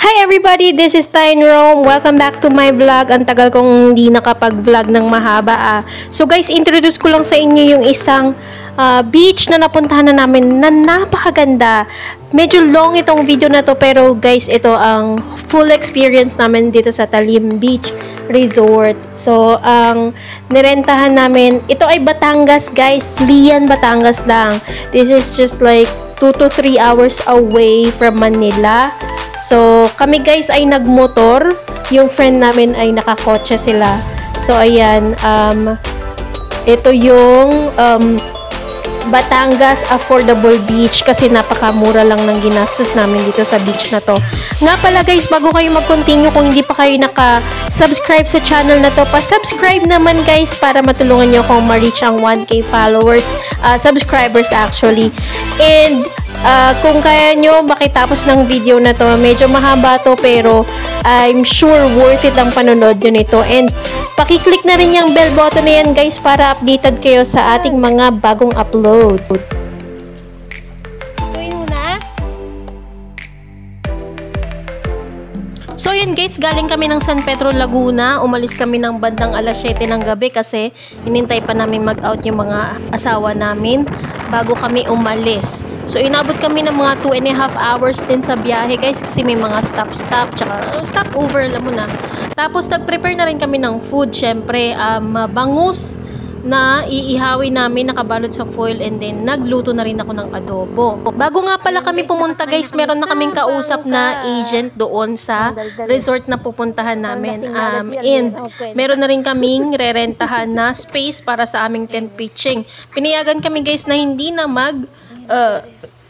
Hi everybody, this is Tyne Rome. Welcome back to my vlog. Ang tagal kong hindi nakapag-vlog ng mahaba. So guys, introduce ko lang sa inyo yung isang beach na napuntahan na namin na napakaganda. Medyo long itong video na to, pero guys, ito ang full experience namin dito sa Talim Beach Resort. So, ang nirentahan namin, ito ay Batangas guys. Lian, Batangas lang. This is just like 2 to 3 hours away from Manila. So, kami guys ay nagmotor. Yung friend namin ay nakakotse sila. So, ayan. Ito yung Batangas Affordable Beach kasi napakamura lang ng ginastos namin dito sa beach na to. Nga pala guys, bago kayo mag-continue, kung hindi pa kayo naka-subscribe sa channel na to, pa-subscribe naman guys para matulungan nyo akong ma-reach ang 1K followers, subscribers actually. And kung kaya nyo makitapos ng video na to, medyo mahaba to pero I'm sure worth it ang panonood nyo nito. And pakiclick na rin yung bell button na yan guys para updated kayo sa ating mga bagong upload. So yun guys, galing kami ng San Pedro, Laguna. Umalis kami ng bandang alas 7 ng gabi kasi hinintay pa namin mag-out yung mga asawa namin bago kami umalis. So inabot kami ng mga 2.5 hours din sa biyahe guys kasi may mga stop-stop tsaka stop-over, alam mo na. Tapos nag-prepare na rin kami ng food, syempre bangus na iihawin namin nakabalot sa foil, and then nagluto na rin ako ng adobo. Bago nga pala kami pumunta guys, meron na kaming kausap na agent doon sa resort na pupuntahan namin. And meron na rin kaming rerentahan na space para sa aming tent pitching. Pinayagan kami guys na hindi na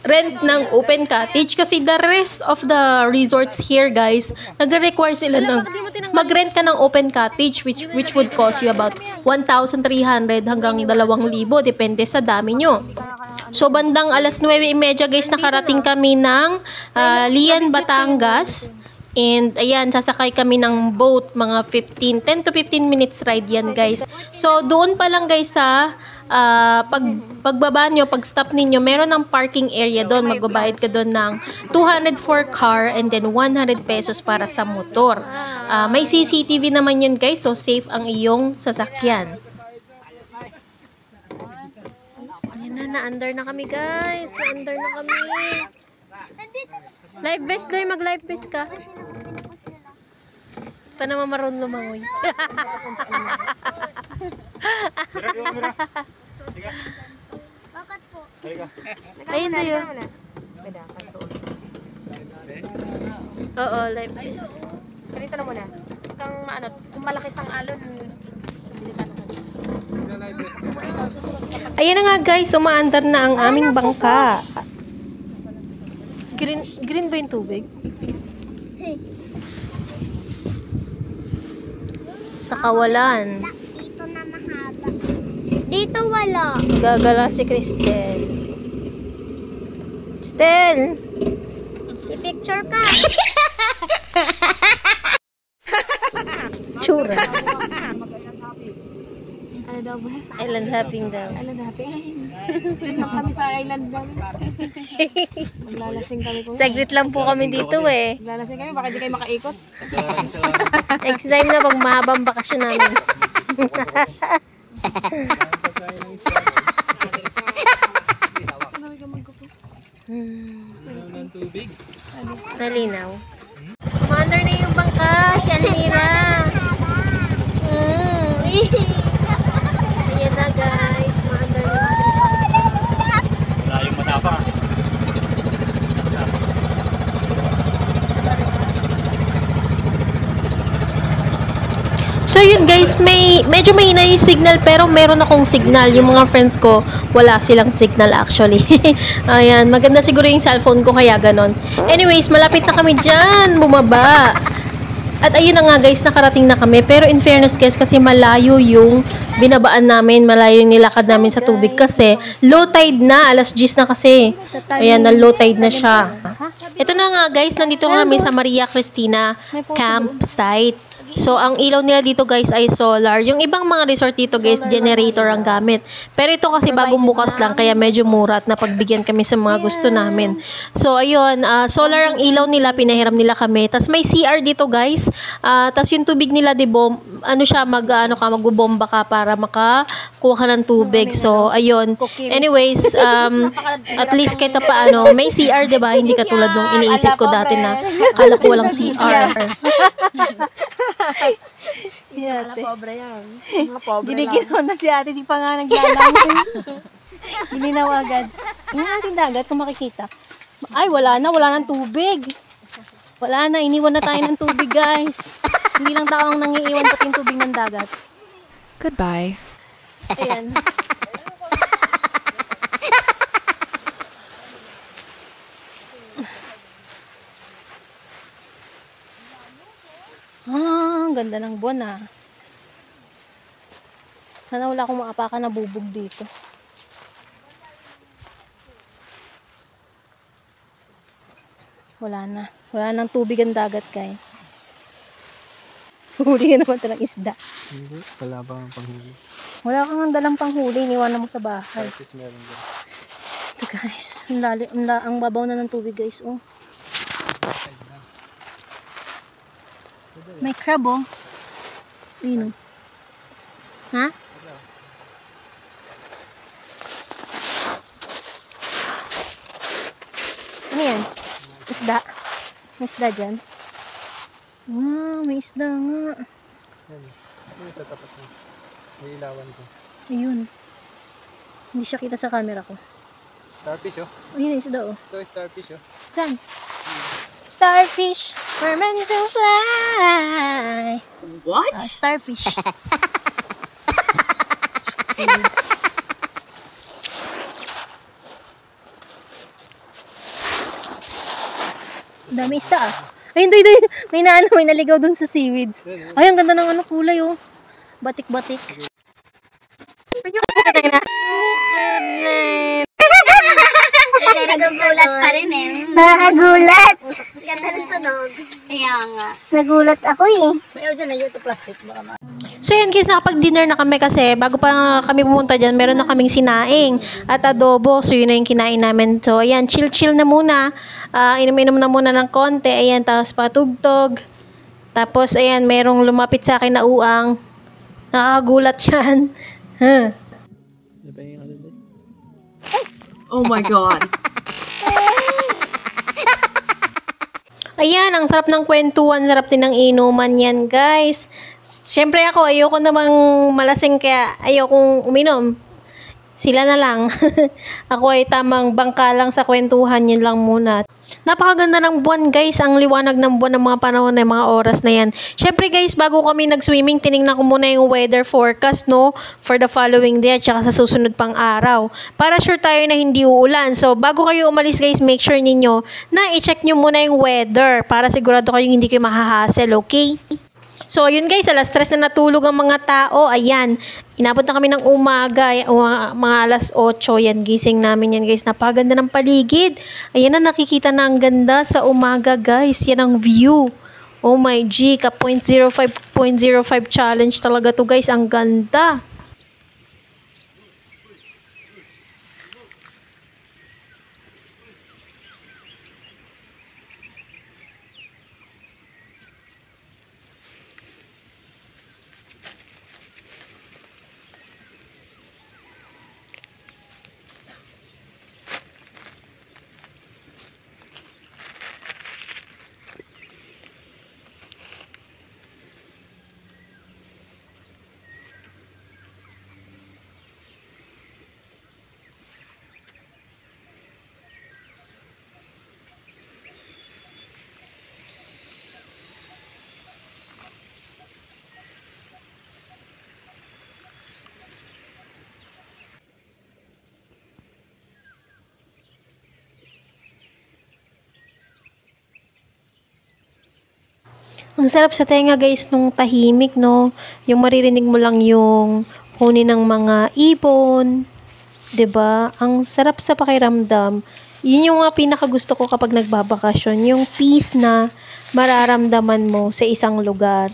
rent ng open cottage kasi the rest of the resorts here guys, nagre-require sila ng mag-rent ka ng open cottage which would cost you about 1,300 hanggang 2,000 depende sa dami nyo. So bandang alas 9:30 guys, nakarating kami ng Lian, Batangas. And ayan, sasakay kami ng boat, mga 10 to 15 minutes ride yan guys. So doon pa lang guys sa pagbaba nyo, pag-stop ninyo, meron ng parking area doon. Magbabayad ka doon ng 200 for car and then 100 pesos para sa motor. May CCTV naman yun guys, so safe ang iyong sasakyan. Ayan na-under na kami guys. Na-under na kami. Live vest doy, mag-live vest ka. Pa naman maroon lumangoy. Bakit po? Ayun na yun. Oo, live vest. Ganito na muna. Kung malaki sang alon, ayan na nga guys, umaandar na ang aming bangka. Green ba yung tubig? Sa kawalan. dito na mahaba. Dito wala. Gagala si Cristel. Cristel! I-picture ka. Tsura. Ano daw ba? Island hopping daw. Island hopping. Kami sa island daw. Maglalasing kami kung. Saglit lang po kami dito eh. Maglalasing kami, baka di kayo makaikot. Next time na pag mahabang bakasyon namin. Nalinaw. Commander na yung bangka, si Almira. Ayan na guys, commander na yung bangka. Wala yung matapang. So yun guys, medyo mahina yung signal pero meron akong signal. Yung mga friends ko, wala silang signal actually. Ayan, maganda siguro yung cellphone ko kaya ganon. Anyways, malapit na kami dyan, bumaba. At ayun na nga guys, nakarating na kami. Pero in fairness guys, kasi malayo yung binabaan namin, malayo yung nilakad namin sa tubig kasi low tide na, alas 10 na kasi. Ayan, na low tide na siya. Ito na nga guys, nandito kami sa Maria Cristina campsite. So, ang ilaw nila dito guys ay solar. Yung ibang mga resort dito guys, generator ang gamit. Pero ito kasi bagong bukas lang, kaya medyo mura at napagbigyan kami sa mga gusto namin. So, ayun, solar ang ilaw nila, pinahiram nila kami. Tapos may CR dito guys. Tapos yung tubig nila, magbubomba ka para makakuha ka ng tubig. So, ayun. Anyways, at least kahit paano, may CR, diba? Hindi katulad nung iniisip ko dati na kala ko walang CR. Mga pobre yan. Mga pobre lang. Giniginaw na si ate, di pa nga naglalangoy. Gininaw agad. Yung ating dagat, kung makikita. Ay, wala nang tubig. Wala na, iniwan na tayo ng tubig guys. Hindi lang tao ang nangiiwan pati yung tubig ng dagat. Goodbye. Ayan. Ang ganda ng buwan Sana wala akong maapakan na bubog dito. Wala nang tubig ang dagat guys. Huli ka naman talang isda. Hindi, wala pa ang panghuli. Wala kang dalang panghuli, iniwanan mo sa bahay. Tapos meron dyan. Ito guys, ang babaw na ng tubig guys. Oh. May crab oh. Ayun oh. Ha? Ano yan? Isda. May isda dyan. May isda nga. Yan. Yan sa tapat mo. May ilawan ko. Ayun. Hindi siya kita sa camera ko. Starfish oh. Ayun yung isda oh. Ito yung starfish oh. Saan? Starfish, we're meant to fly. What? Starfish. Seeds. Dami isda Ay, hindi. May naligaw dun sa seaweeds. Ay, ang ganda ng kulay oh. Batik-batik. Nagugulat pa rin eh. Nagulat! Ganda ng tunog. Kaya nga. Nagulat ako eh. May audio na yun ito plastic. Baka So yun guys, nakapag-dinner na kami kasi bago pa kami pumunta dyan, meron na kaming sinaing at adobo. So yun na yung kinain namin. So ayan, chill-chill na muna. Inom-inom na muna ng konti. Ayan, tapos patugtog. Tapos ayan, merong lumapit sa akin na uang. Nakakagulat yan. Huh. Oh my God. Ayan, ang sarap ng kwentuhan, sarap din ng inuman yan, guys. Siyempre ako, ayoko namang malasing kaya ayokong uminom. Sila na lang. Ako ay tamang bangka lang sa kwentuhan, yun lang muna. Napakaganda ng buwan guys, ang liwanag ng buwan ng mga panahon ng mga oras na yan. Siyempre guys, bago kami nag-swimming, tinignan ko muna yung weather forecast no, for the following day at saka sa susunod pang araw. Para sure tayo na hindi uulan. So bago kayo umalis guys, make sure ninyo na i-check nyo muna yung weather para sigurado kayong hindi kayo mahahassle, okay? So, yun guys, alas 3 na natulog ang mga tao. Ayan, inabot na kami ng umaga, mga alas 8. Yan, gising namin yan guys. Napaganda ng paligid. Ayan na, nakikita na ang ganda sa umaga guys. Yan ang view. Oh my G, ka 0.05 challenge talaga to guys. Ang ganda. Ang sarap sa tenga guys nung tahimik no. Yung maririnig mo lang yung huni ng mga ibon. 'Di ba? Ang sarap sa pakiramdam. Yun yung pinaka gusto ko kapag nagbabakasyon, yung peace na mararamdaman mo sa isang lugar.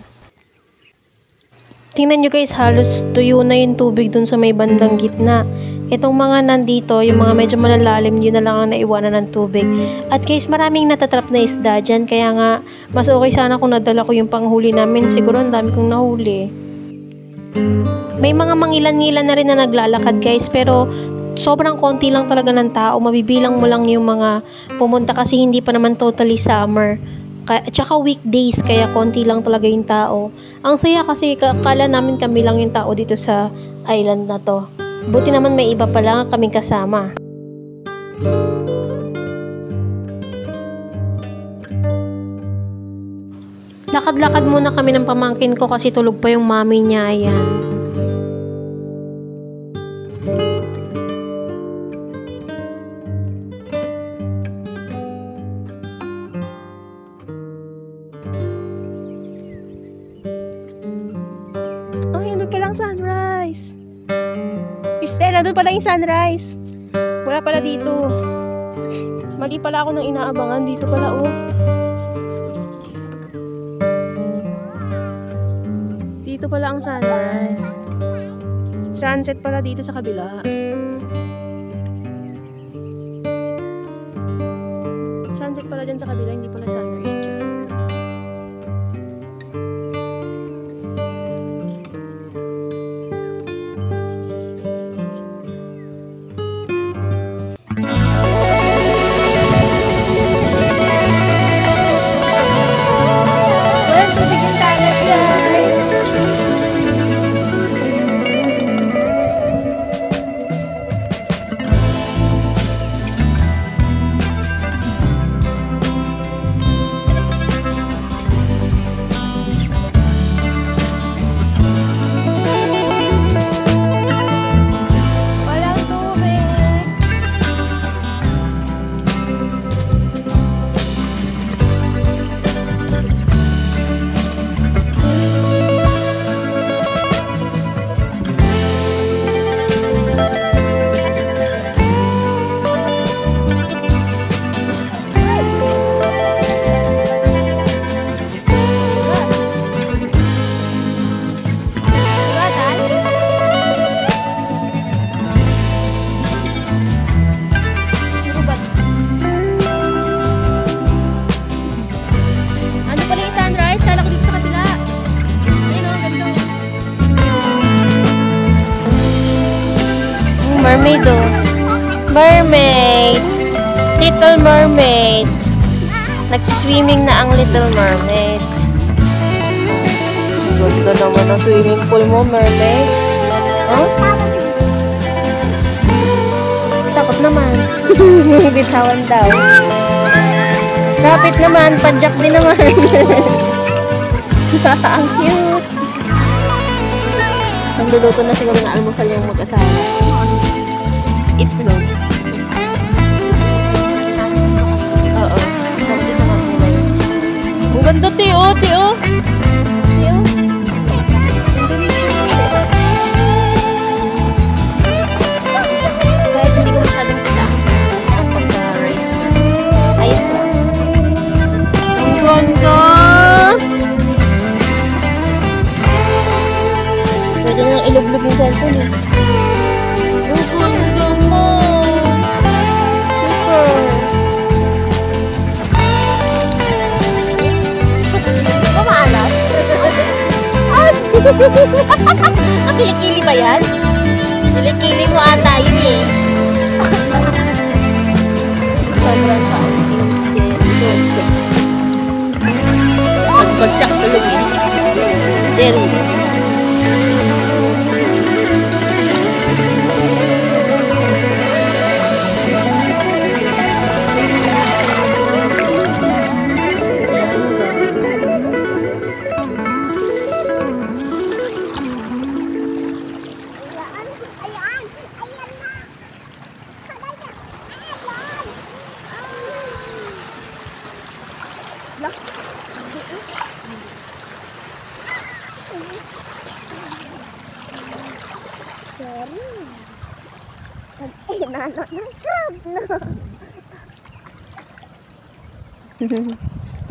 Tingnan nyo guys, halos tuyo na yung tubig dun sa may bandang gitna. Itong mga nandito, yung mga medyo malalalim, yun na lang ang naiwanan ng tubig. At guys, maraming natatrap na isda dyan. Kaya nga, mas okay sana kung nadala ko yung panghuli namin. Siguro ang dami kong nahuli. May mga mangilan-ngilan na rin na naglalakad guys. Pero sobrang konti lang talaga ng tao. Mabibilang mo lang yung mga pumunta kasi hindi pa naman totally summer. Tsaka weekdays, kaya konti lang talaga yung tao. Ang saya kasi kala namin kami lang yung tao dito sa island na to. Buti naman may iba pala kaming kasama. Lakad-lakad muna kami ng pamangkin ko kasi tulog pa yung mami niya. Ayan. Sunrise. Stella, doon pala yung sunrise. Wala pala dito. Mali pala ako nang inaabangan. Dito pala, oh. Dito pala ang sunrise. Sunset pala dito sa kabila. Sunset pala dyan sa kabila. Hindi pala sunrise dyan. Mermaid, oh. Mermaid. Little mermaid. Nagsiswimming na ang little mermaid. Ganda naman ang swimming pool mo, mermaid. Oh? Takot naman. Bitawan daw. Kapit naman. Padjak din naman. Ang cute. Nagluluto na siguro ng almusal yung mag-asawa. Itlog. Oo. Tapos sa kanila yun. Ang ganda, Tio. Tio. Tio. Kahit hindi ko masyadong relax ang pagka-rice ko. Ayos ko. Ang ganda. Pwede nang ilog-log yung cellphone eh. Ang ganda mo. Super. Kumaalat? Ang kilikili ba yan? Kilikili mo ata yun eh. Sobrang pa. Pagbagsak tulog eh. There we go.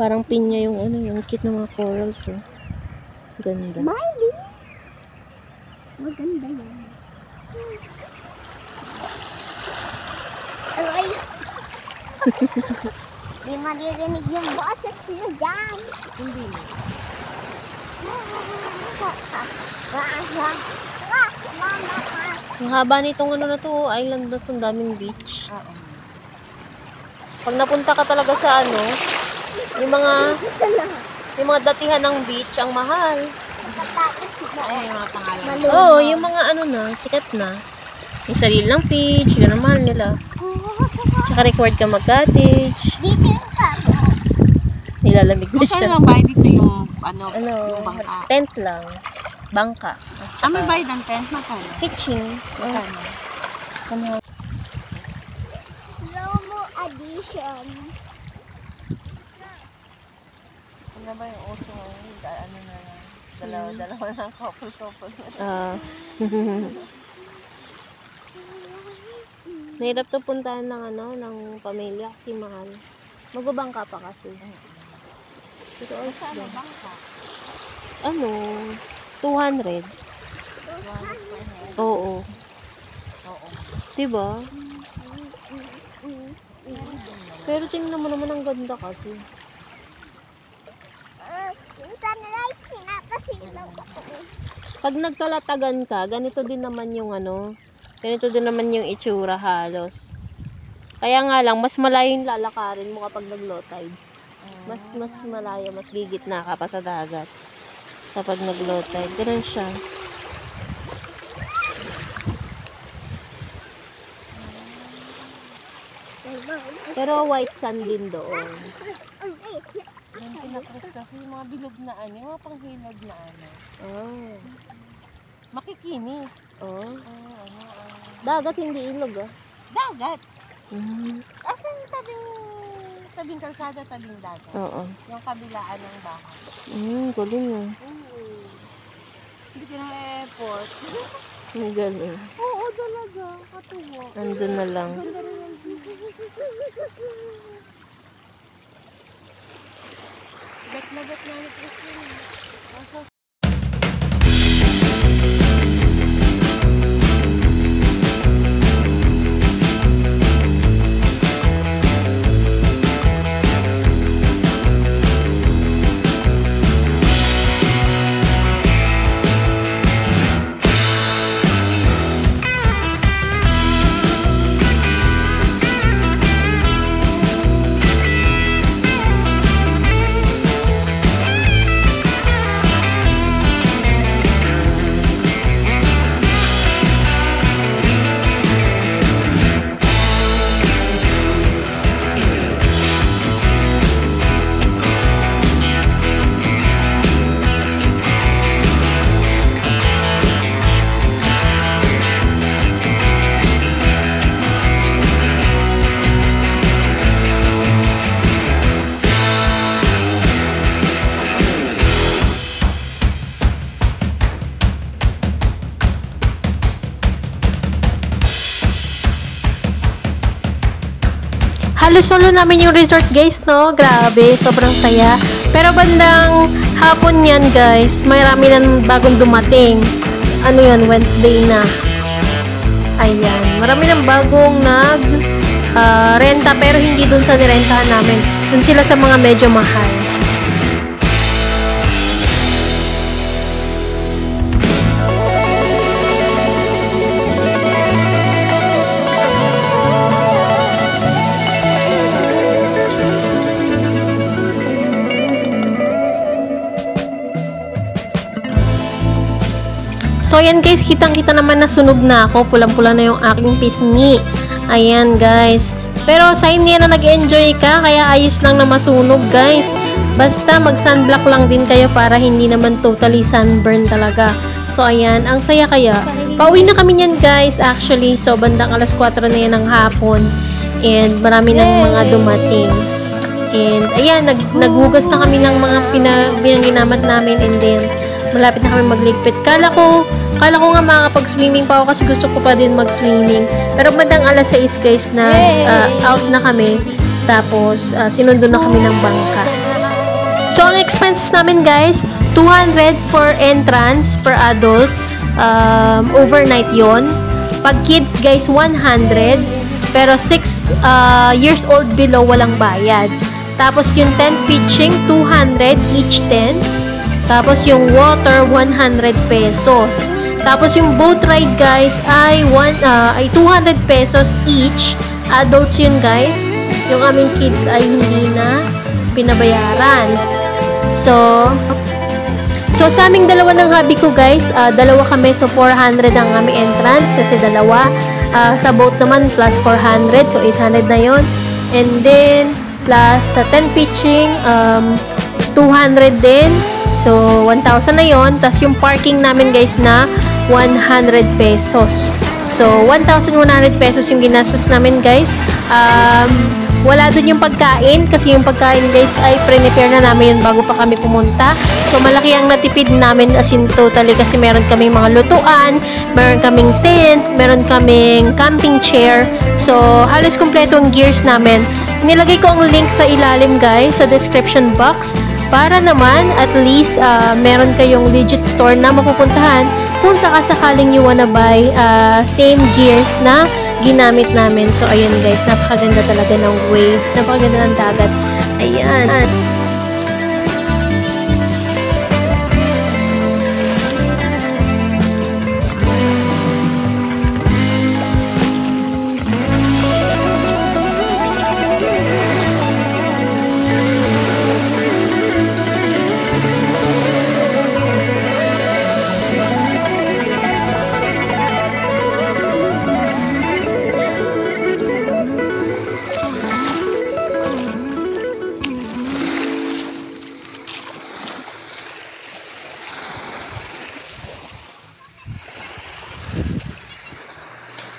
Parang pinya yung ano, yung cute ng mga corals, oh. Ganda. Maganda yan. Aray! Di maririnig yung boses nyo dyan. Hindi na. Ang haba nitong ano na to, island na to, daming beach. Oo. Pag napunta ka talaga sa ano, yung mga datihan ng beach, ang mahal. Ay, yung mga pangalan. Oo, yung mga ano na, sikat na. May sarili ng beach, yun ang mahal nila. Tsaka required ka mag-cottage. Dito yung kamo. Nilalamig na siya. Saan lang ba dito yung Ano, yung bangka? tent lang. Bangka. At May saka bayad ng tent na pala. kitchen. Magkano? Slow-mo addition. Ano ba yung uso ngayon? Ano na lang? Dalawa ng couple. Ah. Nahirap to puntahan ng ano, ng pamilya kasi mahal. Magbabangka pa kasi. Ito ay Ano bangka? ano, 200. Oo. Oo. Diba? Pero tingnan mo naman ang ganda kasi. Yung sunrise, sinapasilaw ako. Pag nagkalatagan ka, ganito din naman yung ano, ganito din naman yung itsura halos. Kaya nga lang, mas malayo yung lalakarin mo kapag nag-low tide. Mas malayo, mas gigitna ka pa sa dagat. Kapag nag-low tide, ganun siya. Pero white sand din doon. Yung pinakris kasi yung mga bilog na ano, yung mga panghilog na ano. Oh. Makikinis. Oh. Ano. Dagat, hindi ilog ah. Dagat. Mm. Asan tabing kalsada, tabing dagat? Oo. Yung kabilaan ng bahay. Galing ah. Hindi ka ng airport. Ang galing. Oo, talaga. Katuwa. Nandun na lang. Ganda rin yung bet na ni Christine. Halos solo namin yung resort guys, no? Grabe, sobrang saya. Pero bandang hapon yan guys, marami nang bagong dumating. Ano yun, Wednesday na. Ayan, marami nang bagong renta pero hindi dun sa nirentahan namin. Dun sila sa mga medyo mahal. So, ayan guys, kitang-kita naman na sunog na ako. Pulang-pula na yung aking pisngi. Ayan guys. Pero sign niya na nag-enjoy ka, kaya ayos lang na masunog guys. Basta mag-sunblock lang din kayo para hindi naman totally sunburn talaga. So, ayan, ang saya kaya. Pauwi na kami niyan guys, actually. So, bandang alas 4 na yan ng hapon. And marami ng mga dumating. And, ayan, naghugas na kami ng mga pinanginamat namin. And then, malapit na kami magligpit. Kala ko nga makakapag-swimming pa ako kasi gusto ko pa din mag-swimming. Pero bandang alas 6 guys na out na kami. Tapos, sinundo na kami ng bangka. So, ang expenses namin guys, 200 for entrance per adult. overnight yon. Pag kids guys, 100. Pero 6 years old below, walang bayad. Tapos yung tent pitching, 200 each tent. Tapos yung water, 100 pesos. Tapos yung boat ride guys ay 200 pesos each. Adults yun guys. Yung aming kids ay hindi na pinabayaran. So sa aming dalawa ng hubby ko guys, dalawa kami, so 400 ang aming entrance kasi dalawa. Sa boat naman plus 400, so 800 na yon. And then plus sa tent pitching 200 din, so 1,000 na yon. Tapos yung parking namin guys na 100 pesos, so 1,100 pesos yung ginastos namin guys. Wala dun yung pagkain kasi yung pagkain guys ay pre-prepare na namin yun bago pa kami pumunta. So malaki ang natipid namin as in totally kasi meron kaming mga lutuan, meron kaming tent, meron kaming camping chair. So halos kumpleto ang gears namin. Nilagay ko ang link sa ilalim guys sa description box para naman at least meron kayong legit store na mapupuntahan kung sakasakaling you wanna buy same gears na ginamit namin. So, ayun guys, napakaganda talaga ng waves, napakaganda ng dagat. Ayan.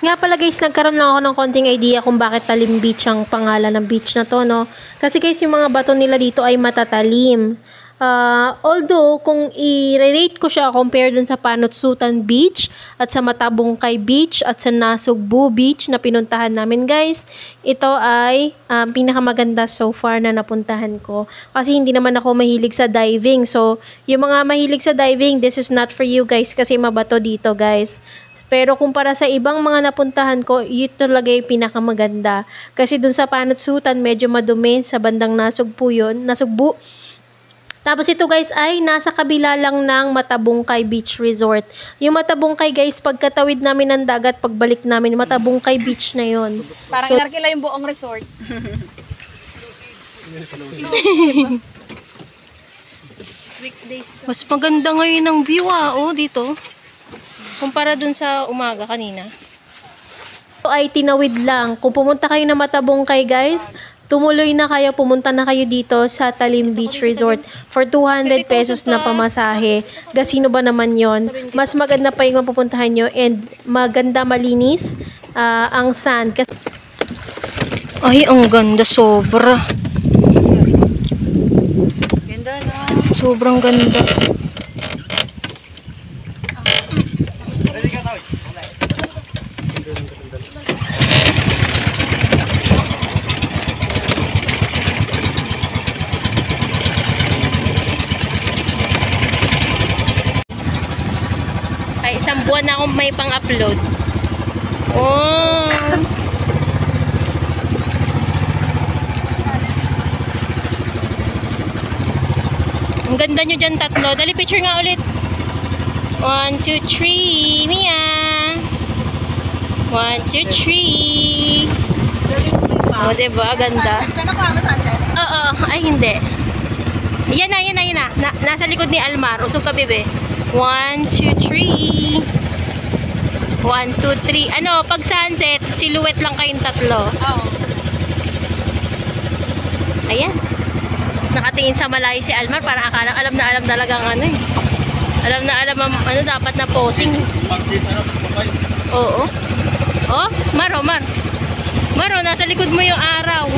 Nga pala guys, nagkaroon lang ako ng konting idea kung bakit Talim Beach ang pangalan ng beach na to, no? Kasi guys, yung mga bato nila dito ay matatalim. Although, kung i-rate ko siya compare dun sa Panotsutan Beach at sa Matabungkay Beach at sa Nasugbu Beach na pinuntahan namin guys, ito ay pinakamaganda so far na napuntahan ko. Kasi hindi naman ako mahilig sa diving. So, yung mga mahilig sa diving, this is not for you guys kasi mabato dito guys. Pero kumpara sa ibang mga napuntahan ko, ito talaga yung pinakamaganda. Kasi dun sa Panotsutan, medyo madumi. Sa bandang Nasugbu yun. Nasugbu. Tapos ito guys ay nasa kabila lang ng Matabungkay Beach Resort. Yung Matabungkay guys, pagkatawid namin ng dagat, pagbalik namin, Matabungkay Beach na yun. Parang So, inarkila yung buong resort. Weekdays ka. mas maganda ngayon ang view dito. Kumpara dun sa umaga kanina. Ito ay tinawid lang. Kung pumunta kayo na Matabungkay guys, tumuloy na kayo, pumunta na kayo dito sa Talim Beach Resort for 200 pesos na pamasahe. Gasino ba naman yon? Mas maganda pa yung mapupuntahan nyo and maganda, malinis ang sand. Ay, ang ganda sobra. Ganda na. Sobrang ganda. Ay, isang buwan na akong may pang-upload. Oh! Ang ganda nyo dyan tatlo. Dali, picture nga ulit. 1, 2, 3. Mia! 1, 2, 3. Oh, diba? Ganda. Oo. Ay, hindi. Yan na. Nasa likod ni Almar. Usog ka, bebe. 1, 2, 3. 1, 2, 3. Ano, pag sunset, silhouette lang kayong tatlo. Oo. Ayan. Nakatingin sa malayo si Almar para akala alam na alam talagang ano eh. Alam na alam ang ano dapat na posing. Oo. Oh, Maro, nasa likod mo yung araw.